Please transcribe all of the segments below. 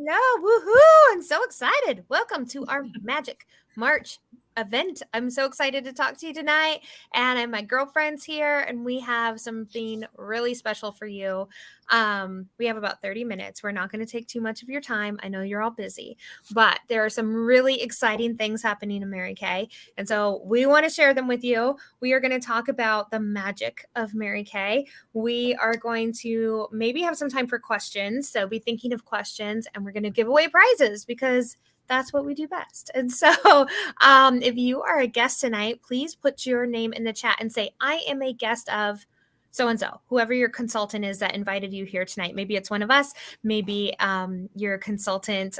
Hello, woohoo! I'm so excited. Welcome to our Magic March event. I'm so excited to talk to you tonight. And I have my girlfriends here, and we have something really special for you. We have about 30 minutes. We're not going to take too much of your time. I know you're all busy, but there are some really exciting things happening in Mary Kay. And so we want to share them with you. We are going to talk about the magic of Mary Kay. We are going to maybe have some time for questions. So be thinking of questions, and we're going to give away prizes because that's what we do best. And so if you are a guest tonight, please put your name in the chat and say, I am a guest of so-and-so, whoever your consultant is that invited you here tonight. Maybe it's one of us. Maybe your consultant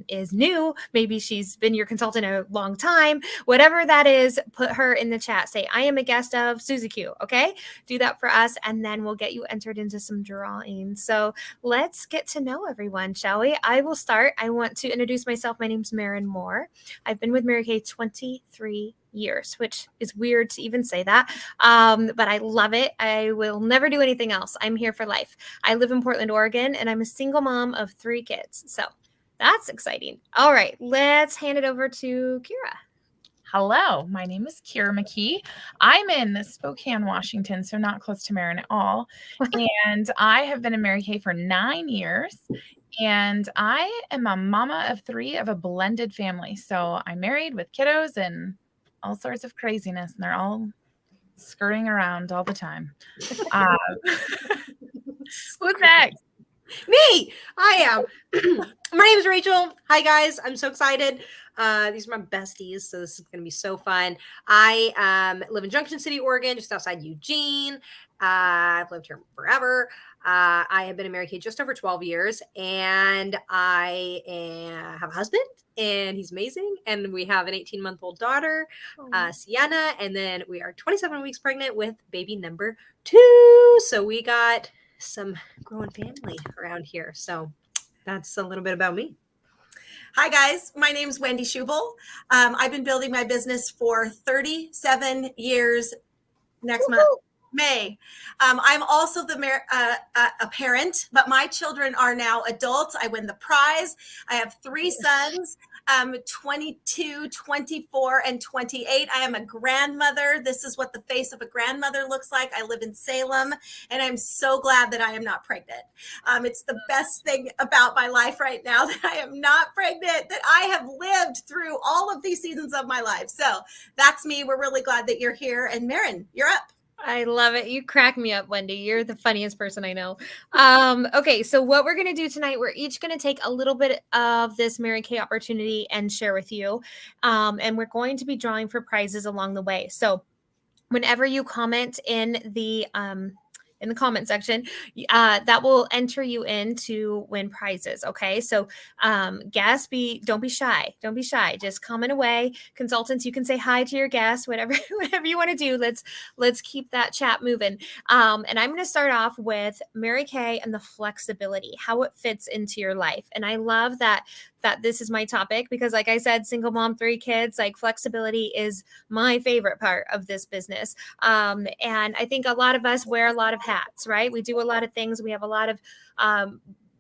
is new. Maybe she's been your consultant a long time. Whatever that is, put her in the chat. Say, I am a guest of Susie Q. Okay? Do that for us, and then we'll get you entered into some drawings. So let's get to know everyone, shall we? I will start. I want to introduce myself. My name's Marin Moore. I've been with Mary Kay 23 years, which is weird to even say that. But I love it. I will never do anything else. I'm here for life. I live in Portland, Oregon, and I'm a single mom of 3 kids. So that's exciting. All right, let's hand it over to Kira. Hello, my name is Kira McKee. I'm in Spokane, Washington, so not close to Marin at all. And I have been in Mary Kay for 9 years. And I am a mama of 3 of a blended family. So I'm married with kiddos and all sorts of craziness, and they're all skirting around all the time. Who's next? Me. I am. My name is Rachel. Hi, guys. I'm so excited. These are my besties, so this is going to be so fun. I live in Junction City, Oregon, just outside Eugene. I've lived here forever. I have been in Mary Kay just over 12 years, and I have a husband, and he's amazing. And we have an 18-month-old daughter, Sienna, and then we are 27 weeks pregnant with baby number 2. So we got some growing family around here. So that's a little bit about me. Hi, guys. My name is Wendy Schubel. I've been building my business for 37 years next month. May. I'm also a parent, but my children are now adults. I win the prize. I have 3 sons, 22, 24, and 28. I am a grandmother. This is what the face of a grandmother looks like. I live in Salem, and I'm so glad that I am not pregnant. It's the best thing about my life right now that I am not pregnant, that I have lived through all of these seasons of my life. So that's me. We're really glad that you're here. And Marin, you're up. I love it. You crack me up, Wendy. You're the funniest person I know. Okay, so what we're going to do tonight, we're each going to take a little bit of this Mary Kay opportunity and share with you. And we're going to be drawing for prizes along the way. So whenever you comment in the comment section, that will enter you in to win prizes. Okay. So, guests, don't be shy. Don't be shy. Just comment away. Consultants, you can say hi to your guests, whatever you want to do. Let's keep that chat moving. And I'm going to start off with Mary Kay and the flexibility, how it fits into your life. And I love that this is my topic because, like I said, single mom, 3 kids, like flexibility is my favorite part of this business. And I think a lot of us wear a lot of hats, right? We do a lot of things. We have a lot of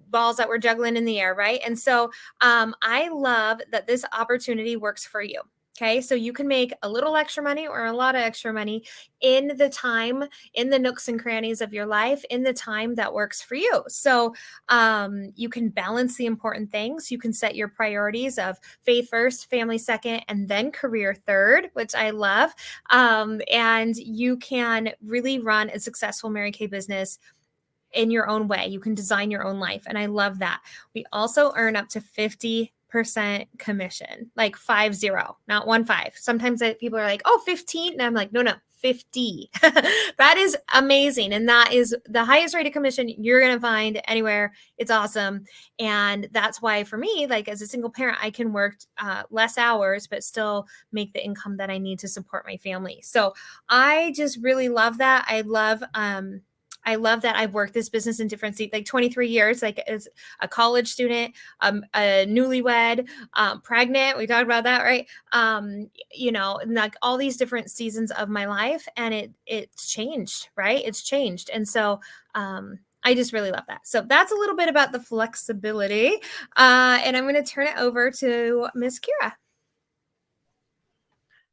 balls that we're juggling in the air, right? And so I love that this opportunity works for you. Okay, so you can make a little extra money or a lot of extra money in the time, in the nooks and crannies of your life, in the time that works for you. So you can balance the important things. You can set your priorities of faith first, family second, and then career third, which I love. And you can really run a successful Mary Kay business in your own way. You can design your own life. And I love that. We also earn up to 50% commission, like 50, not 15. Sometimes people are like, oh, 15. And I'm like, no, 50. That is amazing. And that is the highest rate of commission you're going to find anywhere. It's awesome. And that's why for me, like as a single parent, I can work less hours, but still make the income that I need to support my family. So I just really love that. I love that I've worked this business in different seats, like 23 years, like as a college student, a newlywed, pregnant. We talked about that, right? Like all these different seasons of my life, and it's changed, right? It's changed. And so I just really love that. So that's a little bit about the flexibility. And I'm going to turn it over to Miss Kira.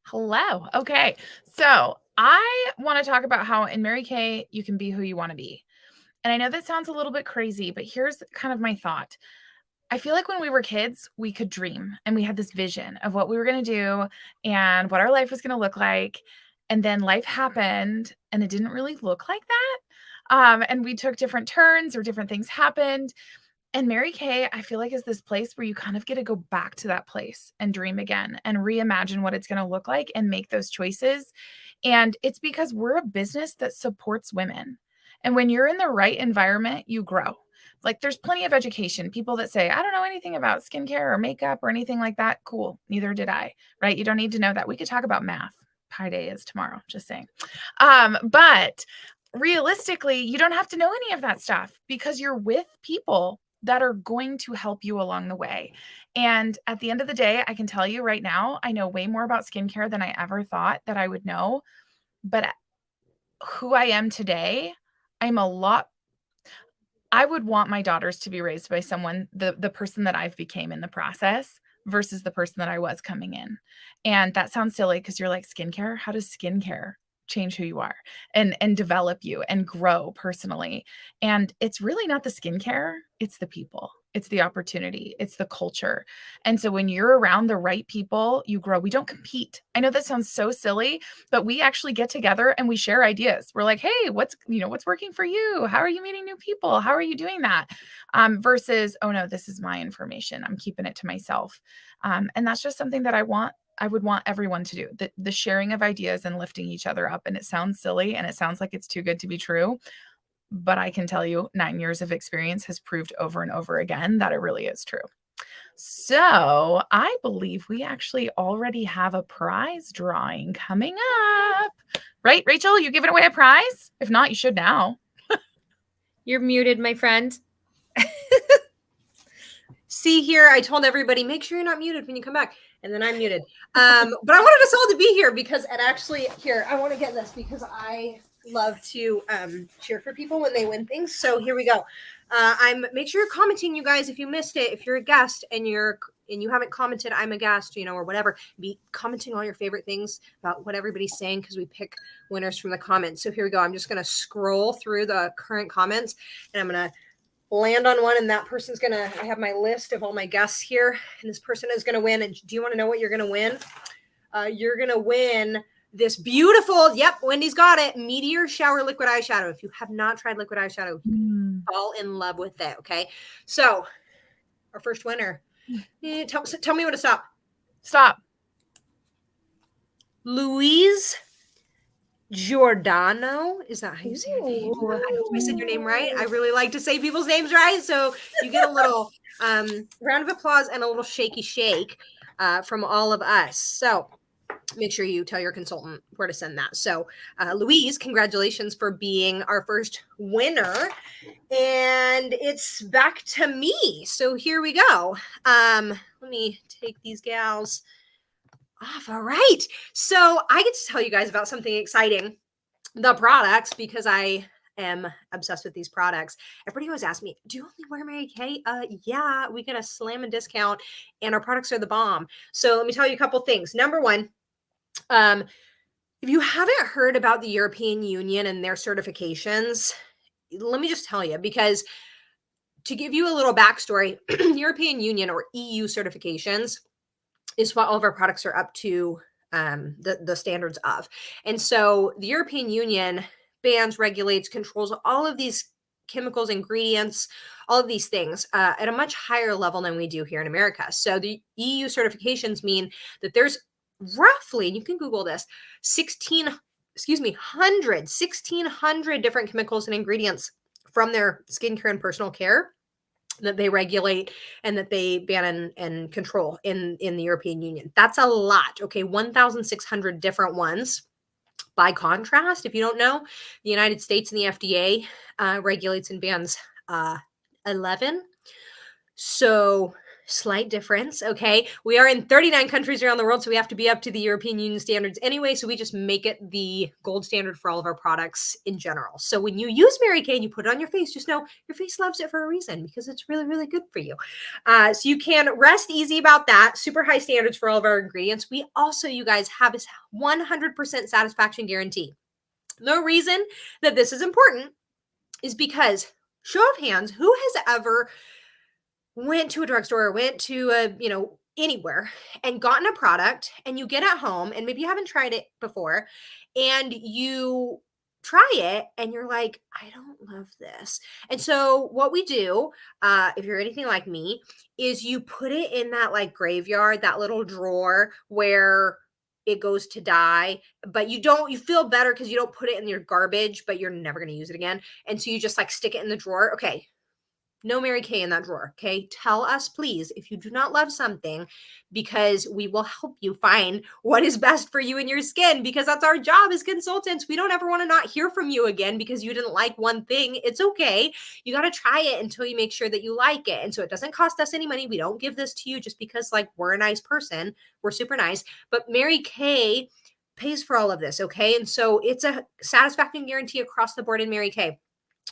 Hello. Okay. So I want to talk about how in Mary Kay, you can be who you want to be. And I know that sounds a little bit crazy, but here's kind of my thought. I feel like when we were kids, we could dream and we had this vision of what we were going to do and what our life was going to look like. And then life happened and it didn't really look like that. And we took different turns or different things happened. And Mary Kay, I feel like, is this place where you kind of get to go back to that place and dream again and reimagine what it's going to look like and make those choices. And it's because we're a business that supports women. And when you're in the right environment, you grow. Like there's plenty of education. People that say, I don't know anything about skincare or makeup or anything like that. Cool. Neither did I, right? You don't need to know that. We could talk about math. Pi Day is tomorrow, just saying. But realistically, you don't have to know any of that stuff because you're with people that are going to help you along the way. And at the end of the day, I can tell you right now, I know way more about skincare than I ever thought that I would know. But who I am today, I would want my daughters to be raised by someone, the person that I've became in the process versus the person that I was coming in. And that sounds silly because you're like, skincare? How does skincare change who you are and develop you and grow personally? And it's really not the skincare, it's the people. It's the opportunity. It's the culture. And so when you're around the right people, you grow. We don't compete. I know that sounds so silly, but we actually get together and we share ideas. We're like, hey, what's working for you? How are you meeting new people? How are you doing that? Versus, oh no, this is my information. I'm keeping it to myself. And that's just something that I would want everyone to do, the sharing of ideas and lifting each other up. And it sounds silly and it sounds like it's too good to be true. But I can tell you 9 years of experience has proved over and over again that it really is true. So I believe we actually already have a prize drawing coming up. Right, Rachel? You giving away a prize? If not, you should now. You're muted, my friend. See here, I told everybody, make sure you're not muted when you come back. And then I'm muted. But I wanted us all to be here because it actually, here, I want to get this because I love to cheer for people when they win things. So here we go. Make sure you're commenting, you guys, if you missed it. If you're a guest and you haven't commented, I'm a guest, or whatever, be commenting all your favorite things about what everybody's saying because we pick winners from the comments. So here we go. I'm just going to scroll through the current comments and I'm going to land on one, and that person's I have my list of all my guests here, and this person is gonna win. And do you want to know what you're gonna win? You're gonna win this beautiful, yep, Wendy's got it, Meteor Shower Liquid Eyeshadow. If you have not tried liquid eyeshadow, fall in love with it. Okay, so our first winner, tell me when to stop. Louise Giordano, is that how you say your name? I hope I said your name right. I really like to say people's names right, so you get a little round of applause and a little shaky shake from all of us. So make sure you tell your consultant where to send that. So Louise, congratulations for being our first winner, and it's back to me. So here we go. Let me take these gals off. All right. So I get to tell you guys about something exciting, the products, because I am obsessed with these products. Everybody always asks me, do you only wear Mary Kay? Yeah, we get a slam and discount and our products are the bomb. So let me tell you a couple things. Number one, if you haven't heard about the European Union and their certifications, let me just tell you, because to give you a little backstory, European Union or EU certifications is what all of our products are up to the standards of. And so the European Union bans, regulates, controls all of these chemicals, ingredients, all of these things at a much higher level than we do here in America. So the EU certifications mean that there's roughly, and you can Google this, 1,600 different chemicals and ingredients from their skincare and personal care that they regulate and that they ban and control in the European Union. That's a lot. Okay, 1,600 different ones. By contrast, if you don't know, the United States and the FDA regulates and bans 11. So slight difference. Okay. We are in 39 countries around the world, so we have to be up to the European Union standards anyway. So we just make it the gold standard for all of our products in general. So when you use Mary Kay and you put it on your face, just know your face loves it for a reason because it's really, really good for you. So you can rest easy about that. Super high standards for all of our ingredients. We also, you guys, have a 100% satisfaction guarantee. The reason that this is important is because, show of hands, who has ever went to a drugstore or went to anywhere and gotten a product and you get at home and maybe you haven't tried it before and you try it and you're like, I don't love this. And so what we do, if you're anything like me, is you put it in that like graveyard, that little drawer where it goes to die, but you feel better because you don't put it in your garbage, but you're never going to use it again. And so you just like stick it in the drawer. Okay. No Mary Kay in that drawer. Okay. Tell us, please, if you do not love something, because we will help you find what is best for you and your skin, because that's our job as consultants. We don't ever want to not hear from you again because you didn't like one thing. It's okay. You got to try it until you make sure that you like it. And so it doesn't cost us any money. We don't give this to you just because like we're a nice person. We're super nice, but Mary Kay pays for all of this. Okay. And so it's a satisfaction guarantee across the board in Mary Kay.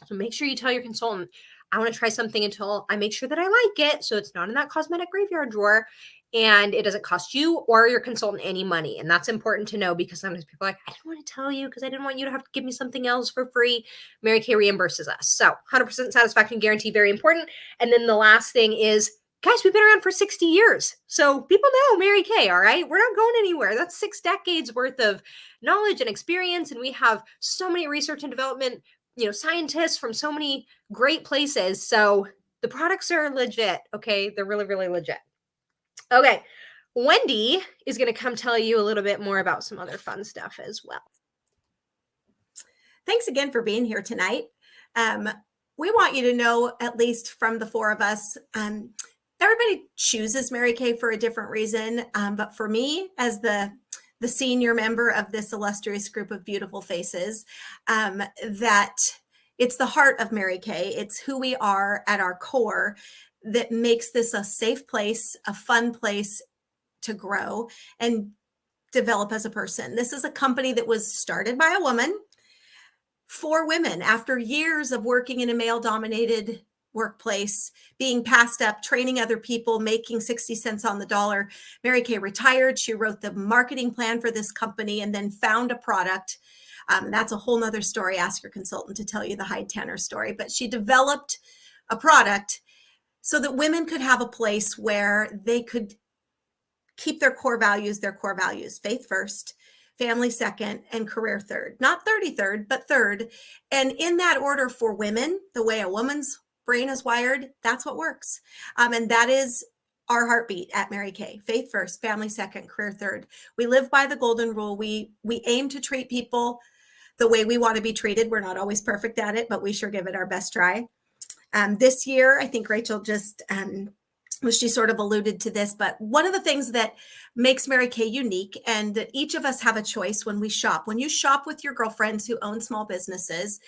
So make sure you tell your consultant, I want to try something until I make sure that I like it. So it's not in that cosmetic graveyard drawer and it doesn't cost you or your consultant any money. And that's important to know because sometimes people are like, I didn't want to tell you because I didn't want you to have to give me something else for free. Mary Kay reimburses us. So 100% satisfaction guarantee, very important. And then the last thing is, guys, we've been around for 60 years. So people know Mary Kay, all right? We're not going anywhere. That's 6 decades worth of knowledge and experience. And we have so many research and development scientists from so many great places. So the products are legit. Okay. They're really, really legit. Okay. Wendy is going to come tell you a little bit more about some other fun stuff as well. Thanks again for being here tonight. We want you to know, at least from the 4 of us, everybody chooses Mary Kay for a different reason. But for me, as the senior member of this illustrious group of beautiful faces, that it's the heart of Mary Kay. It's who we are at our core that makes this a safe place, a fun place to grow and develop as a person. This is a company that was started by a woman for women after years of working in a male-dominated workplace, being passed up, training other people, making 60 cents on the dollar. Mary Kay retired. She wrote the marketing plan for this company and then found a product. That's a whole nother story. Ask your consultant to tell you the high tenor story. But she developed a product so that women could have a place where they could keep their core values, faith first, family second, and career third. Not 33rd, but third. And in that order for women, the way a woman's brain is wired, that's what works. And that is our heartbeat at Mary Kay. Faith first, family second, career third. We live by the golden rule. We aim to treat people the way we want to be treated. We're not always perfect at it, but we sure give it our best try. This year, I think Rachel just she sort of alluded to this, but one of the things that makes Mary Kay unique, and that each of us have a choice when we shop. When you shop with your girlfriends who own small businesses,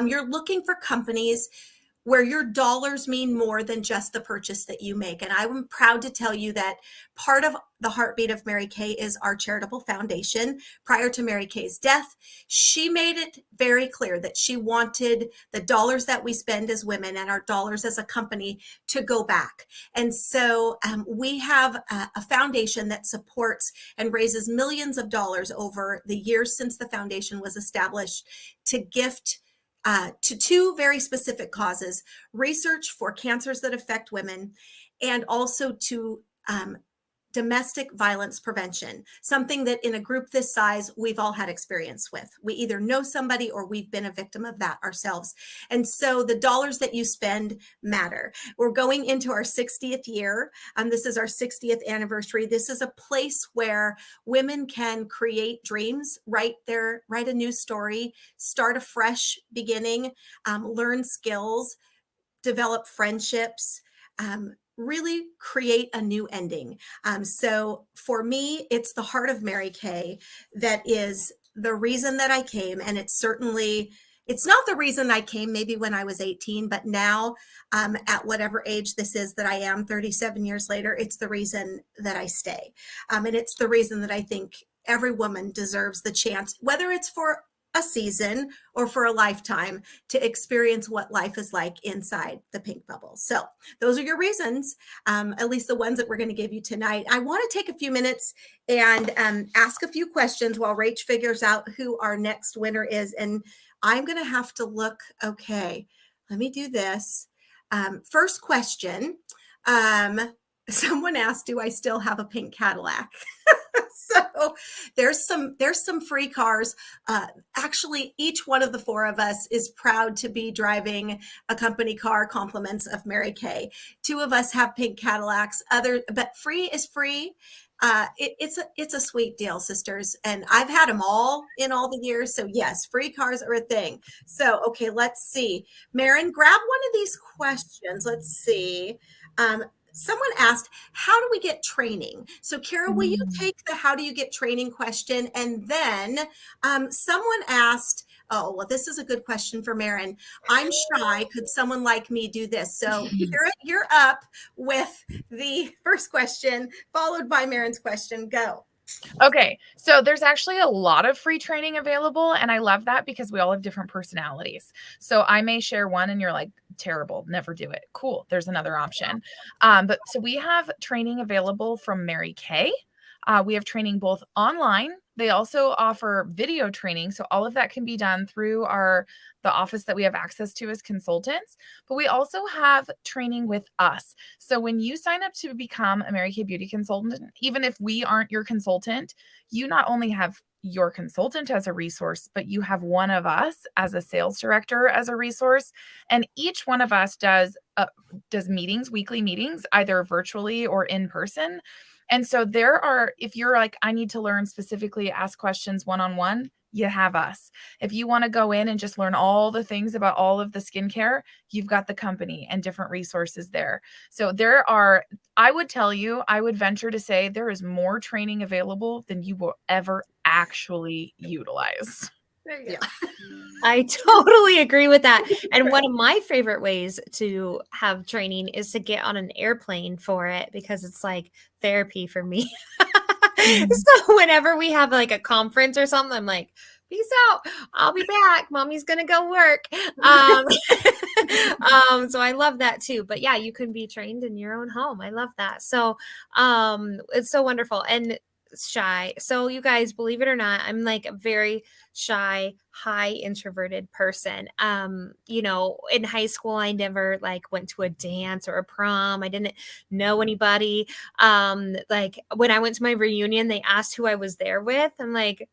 you're looking for companies where your dollars mean more than just the purchase that you make. And I'm proud to tell you that part of the heartbeat of Mary Kay is our charitable foundation. Prior to Mary Kay's death, she made it very clear that she wanted the dollars that we spend as women and our dollars as a company to go back. And so we have a foundation that supports and raises millions of dollars over the years since the foundation was established to gift to 2 very specific causes: research for cancers that affect women, and also to domestic violence prevention, something that in a group this size, we've all had experience with. We either know somebody or we've been a victim of that ourselves. And so the dollars that you spend matter. We're going into our 60th year. This is our 60th anniversary. This is a place where women can create dreams, write a new story, start a fresh beginning, learn skills, develop friendships, really create a new ending. So for me, it's the heart of Mary Kay that is the reason that I came. And it's certainly it's not the reason I came maybe when I was 18, but now at whatever age this is that I am 37 years later, it's the reason that I stay. And it's the reason that I think every woman deserves the chance, whether it's for a season or for a lifetime, to experience what life is like inside the pink bubble. So those are your reasons, at least the ones that we're going to give you tonight. I want to take a few minutes and ask a few questions while Rach figures out who our next winner is. And I'm going to have to look. Okay, let me do this. First question. Someone asked, do I still have a pink Cadillac? So there's some free cars. Actually, each one of the four of us is proud to be driving a company car, compliments of Mary Kay. Two of us have pink Cadillacs. But free is free. It's a sweet deal, sisters. And I've had them all in all the years. So yes, free cars are a thing. So, okay, let's see. Marin, grab one of these questions. Let's see. Someone asked, how do we get training? So Kara, will you take the how do you get training question? And then someone asked, oh, well, this is a good question for Marin. I'm shy. Could someone like me do this? So Kara, you're up with the first question, followed by Marin's question. Go. Okay, so there's actually a lot of free training available, and I love that because we all have different personalities. So I may share one and you're like, terrible, never do it. Cool, there's another option. But so we have training available from Mary Kay. We have training both online. They also offer video training. So all of that can be done through the office that we have access to as consultants. But we also have training with us. So when you sign up to become a Mary Kay Beauty consultant, even if we aren't your consultant, you not only have your consultant as a resource, but you have one of us as a sales director as a resource. And each one of us does meetings, weekly meetings, either virtually or in person. And so if you're like, I need to learn specifically, ask questions one-on-one, you have us. If you want to go in and just learn all the things about all of the skincare, you've got the company and different resources there. So I would venture to say there is more training available than you will ever actually utilize. There you go. I totally agree with that. And one of my favorite ways to have training is to get on an airplane for it, because it's like therapy for me. So whenever we have like a conference or something, I'm like, peace out. I'll be back. Mommy's going to go work. So I love that too. But yeah, you can be trained in your own home. I love that. So it's so wonderful. And shy. So you guys, believe it or not, I'm like a very shy, high introverted person. In high school, I never like went to a dance or a prom. I didn't know anybody. Like when I went to my reunion, they asked who I was there with. I'm like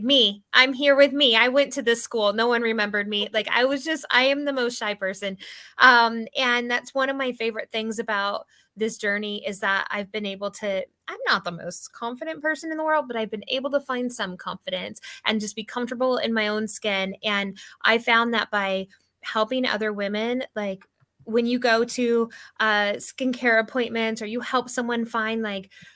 me, I'm here with me. I went to this school. No one remembered me. Like I am the most shy person. And that's one of my favorite things about this journey is that I've been able to, I'm not the most confident person in the world, but I've been able to find some confidence and just be comfortable in my own skin. And I found that by helping other women, like when you go to skincare appointments or you help someone find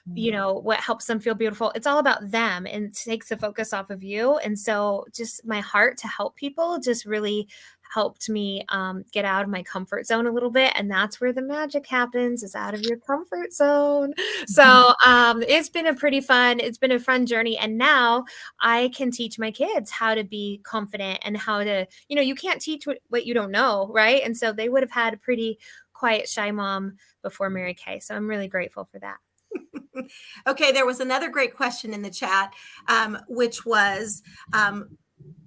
what helps them feel beautiful, it's all about them and it takes the focus off of you. And so just my heart to help people just really helped me get out of my comfort zone a little bit. And that's where the magic happens, is out of your comfort zone. So it's been a fun journey. And now I can teach my kids how to be confident and how to, you can't teach what you don't know. Right. And so they would have had a pretty quiet, shy mom before Mary Kay. So I'm really grateful for that. Okay. There was another great question in the chat, which was,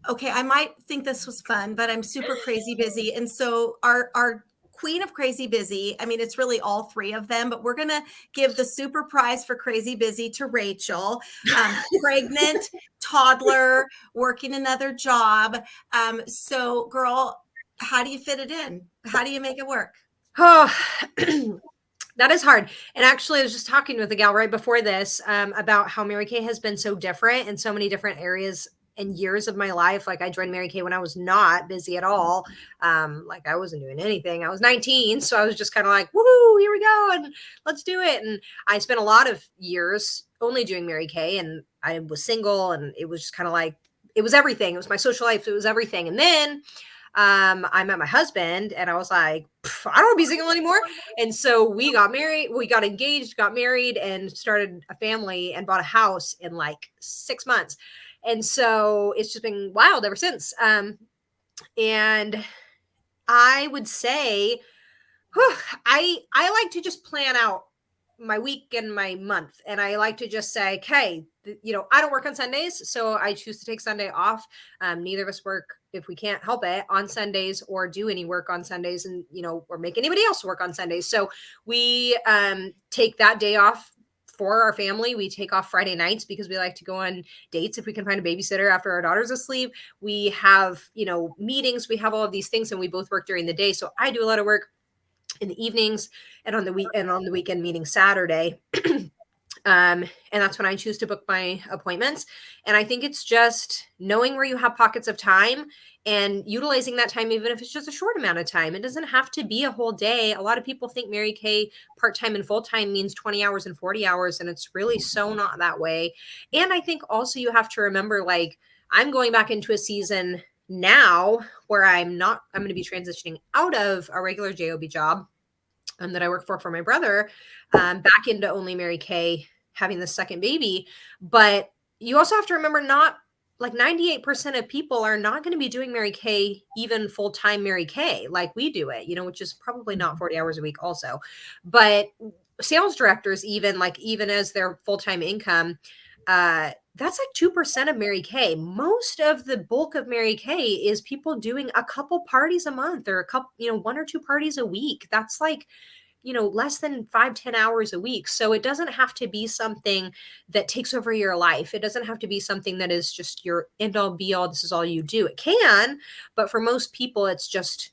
okay, I might think this was fun, but I'm super crazy busy. And so our queen of crazy busy, I mean, it's really all three of them, but we're going to give the super prize for crazy busy to Rachel, pregnant, toddler, working another job. So girl, how do you fit it in? How do you make it work? Oh, that is hard. And actually, I was just talking with a gal right before this about how Mary Kay has been so different in so many different areas and years of my life. Like I joined Mary Kay when I was not busy at all. Like I wasn't doing anything. I was 19. So I was just kind of like, woohoo, here we go. And let's do it. And I spent a lot of years only doing Mary Kay, and I was single, and it was just kind of like it was everything. It was my social life. It was everything. And then I met my husband and I was like, I don't want to be single anymore. And so we got married, we got engaged, got married, and started a family and bought a house in like 6 months. And so it's just been wild ever since. And I would say, I like to just plan out my week and my month. And I like to just say, okay, I don't work on Sundays, so I choose to take Sunday off. Neither of us work, if we can't help it, on Sundays or do any work on Sundays, and, or make anybody else work on Sundays. So we take that day off for our family. We take off Friday nights because we like to go on dates if we can find a babysitter after our daughter's asleep. We have, meetings, we have all of these things, and we both work during the day. So I do a lot of work in the evenings and on the weekend, meaning Saturday. And that's when I choose to book my appointments. And I think it's just knowing where you have pockets of time and utilizing that time, even if it's just a short amount of time. It doesn't have to be a whole day. A lot of people think Mary Kay part-time and full-time means 20 hours and 40 hours. And it's really so not that way. And I think also you have to remember, like, I'm going back into a season now where I'm going to be transitioning out of a regular JOB job that I work for my brother, back into only Mary Kay, having the second baby. But you also have to remember, not like 98% of people are not going to be doing Mary Kay, even full-time Mary Kay, like we do it, which is probably not 40 hours a week also. But sales directors, even as their full-time income, that's like 2% of Mary Kay. Most of the bulk of Mary Kay is people doing a couple parties a month, or a couple, 1 or 2 parties a week. That's like, less than 5-10 hours a week. So it doesn't have to be something that takes over your life. It doesn't have to be something that is just your end all be all. This is all you do. It can, but for most people, it's just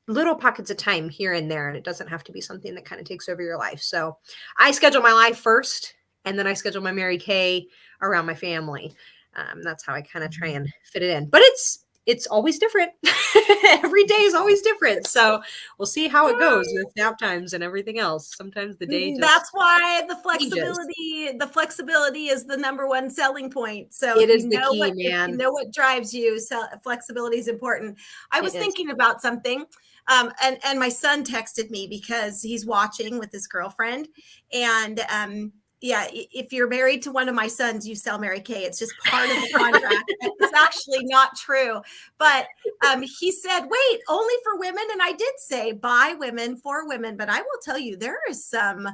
little pockets of time here and there. And it doesn't have to be something that kind of takes over your life. So I schedule my life first, and then I schedule my Mary Kay around my family. That's how I kind of try and fit it in. But it's always different. Every day is always different. So we'll see how it goes with nap times and everything else. Sometimes the day that's why the flexibility is the number one selling point. So it is the key, man. If you know what drives you, so flexibility is important. I was thinking about something. And my son texted me because he's watching with his girlfriend. And yeah, if you're married to one of my sons, you sell Mary Kay. It's just part of the contract. It's actually not true. But he said, wait, only for women? And I did say by women, for women. But I will tell you, there is some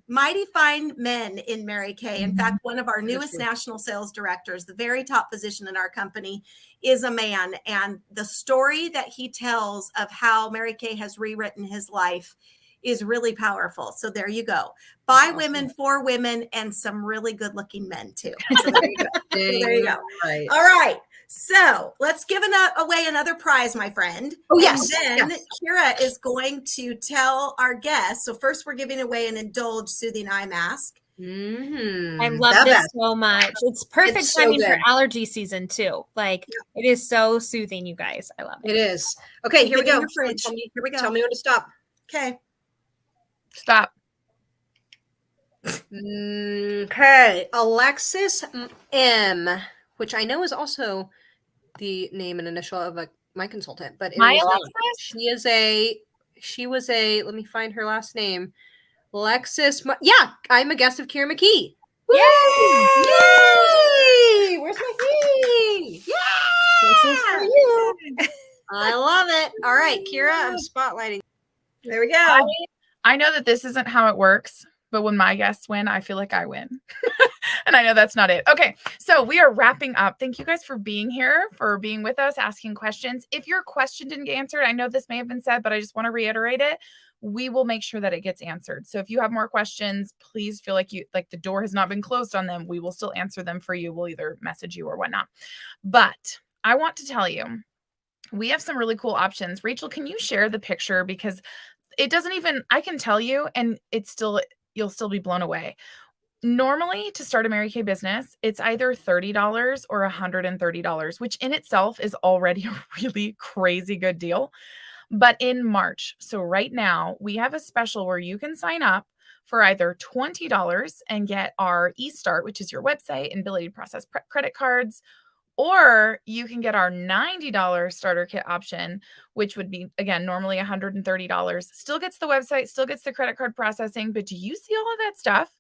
mighty fine men in Mary Kay. In fact, one of our newest national sales directors, the very top position in our company, is a man. And the story that he tells of how Mary Kay has rewritten his life is really powerful. So there you go. By women, for women, and some really good looking men too. So there you go. There you go. Right. All right. So let's give away another prize, my friend. Oh, yes. And then Kira is going to tell our guests. So first we're giving away an Indulge Soothing Eye Mask. I love this so much. It's perfect timing for allergy season too. Like it is so soothing, you guys. I love it. It is. Okay, here we go. Here we go. Tell me when to stop. Okay. Stop. Okay. Alexis M, which I know is also the name and initial of my consultant, but she was a, let me find her last name. Alexis. Yeah, I'm a guest of Kira McKee. Yay! Yay! Where's my key? Yeah! This is for you. I love it. All right, Kira, I'm spotlighting. There we go. I know that this isn't how it works, but when my guests win, I feel like I win. And I know that's not it. Okay, so we are wrapping up. Thank you guys for being here, for being with us, asking questions. If your question didn't get answered, I know this may have been said, but I just want to reiterate it. We will make sure that it gets answered. So if you have more questions, please feel like the door has not been closed on them. We will still answer them for you. We'll either message you or whatnot. But I want to tell you, we have some really cool options. Rachel, can you share the picture? Because it doesn't even, I can tell you, and you'll still be blown away. Normally, to start a Mary Kay business, it's either $30 or $130, which in itself is already a really crazy good deal. But in March, so right now, we have a special where you can sign up for either $20 and get our eStart, which is your website and ability to process credit cards, Or you can get our $90 starter kit option, which would be, again, normally $130. Still gets the website, still gets the credit card processing. But do you see all of that stuff?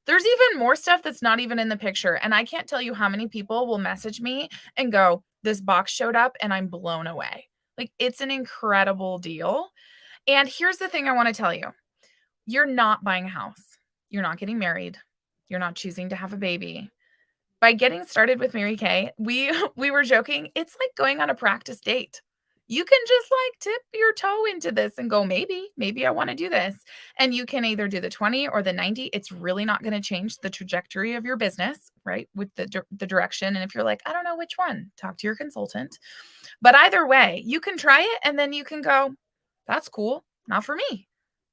There's even more stuff that's not even in the picture. And I can't tell you how many people will message me and go, this box showed up and I'm blown away. Like, it's an incredible deal. And here's the thing I want to tell you. You're not buying a house. You're not getting married. You're not choosing to have a baby. By getting started with Mary Kay, we were joking. It's like going on a practice date. You can just like tip your toe into this and go, maybe I want to do this. And you can either do the 20 or the 90. It's really not going to change the trajectory of your business, right? With the direction. And if you're like, I don't know which one, talk to your consultant. But either way, you can try it and then you can go, that's cool. Not for me.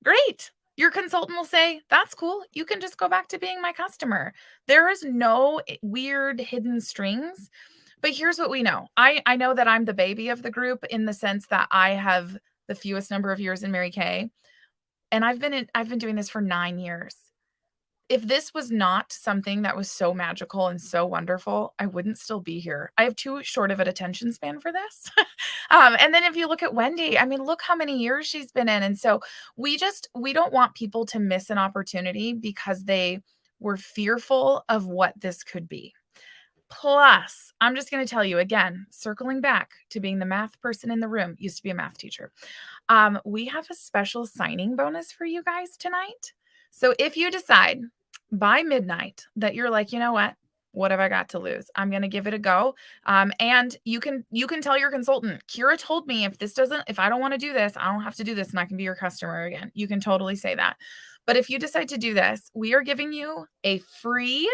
Great. Your consultant will say, that's cool. You can just go back to being my customer. There is no weird hidden strings. But here's what we know. I know that I'm the baby of the group in the sense that I have the fewest number of years in Mary Kay. And I've been doing this for 9 years. If this was not something that was so magical and so wonderful, I wouldn't still be here. I have too short of an attention span for this. And then if you look at Wendy, I mean, look how many years she's been in. And so we don't want people to miss an opportunity because they were fearful of what this could be. Plus, I'm just going to tell you again, circling back to being the math person in the room, used to be a math teacher. We have a special signing bonus for you guys tonight. So if you decide by midnight that you're like, you know what have I got to lose? I'm going to give it a go. And you can tell your consultant, Kira told me if I don't want to do this, I don't have to do this and I can be your customer again. You can totally say that. But if you decide to do this, we are giving you a free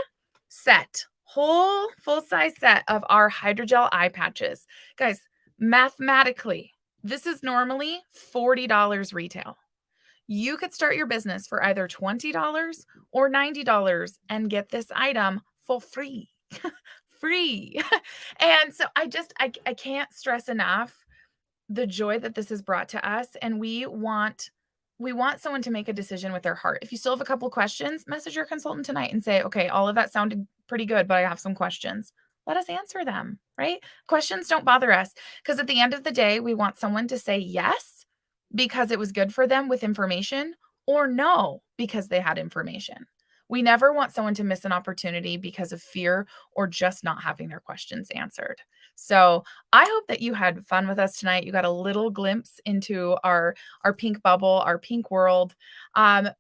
set, whole full-size set of our hydrogel eye patches. Guys, mathematically, this is normally $40 retail. You could start your business for either $20 or $90 and get this item for free. Free. And so I can't stress enough the joy that this has brought to us. And we want someone to make a decision with their heart. If you still have a couple questions, message your consultant tonight and say, okay, all of that sounded pretty good, but I have some questions. Let us answer them, right? Questions don't bother us because at the end of the day, we want someone to say yes because it was good for them with information or no because they had information. We never want someone to miss an opportunity because of fear or just not having their questions answered. So I hope that you had fun with us tonight. You got a little glimpse into our pink bubble, our pink world.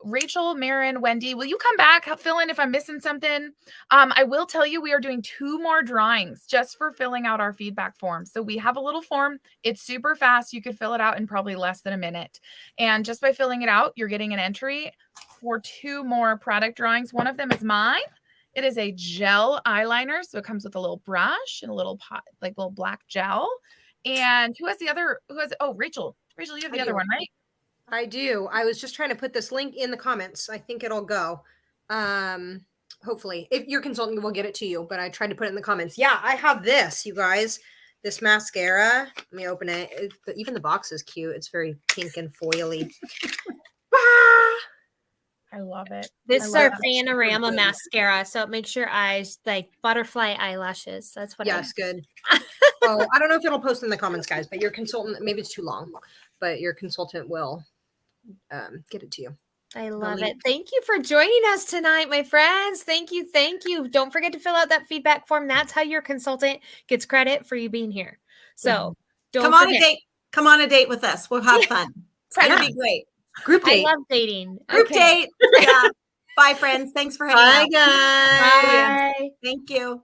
Rachel, Marin, Wendy, will you come back? Fill in if I'm missing something. I will tell you we are doing 2 more drawings just for filling out our feedback form. So we have a little form. It's super fast. You could fill it out in probably less than a minute. And just by filling it out, you're getting an entry for 2 more product drawings. One of them is mine. It is a gel eyeliner. So it comes with a little brush and a little pot, like little black gel. And who has the other? Oh, Rachel. Rachel, you have the other one, right? I do. I was just trying to put this link in the comments. I think it'll go. Hopefully. If your consultant will get it to you, but I tried to put it in the comments. Yeah, I have this, you guys. This mascara. Let me open it. Even the box is cute. It's very pink and foily. I love it. This is our Panorama mascara, so it makes your eyes like butterfly eyelashes. That's what. Yes, good. Oh, I don't know if it'll post in the comments, guys, but your consultant, maybe it's too long, but your consultant will get it to you. I love it. Thank you for joining us tonight, my friends. Thank you. Thank you. Don't forget to fill out that feedback form. That's how your consultant gets credit for you being here. So don't come on a date. Come on a date with us. We'll have fun. It's going to be great. Group date. I love dating. Group date. Yeah. Bye, friends. Thanks for hanging out. Bye, guys. Bye. Thank you.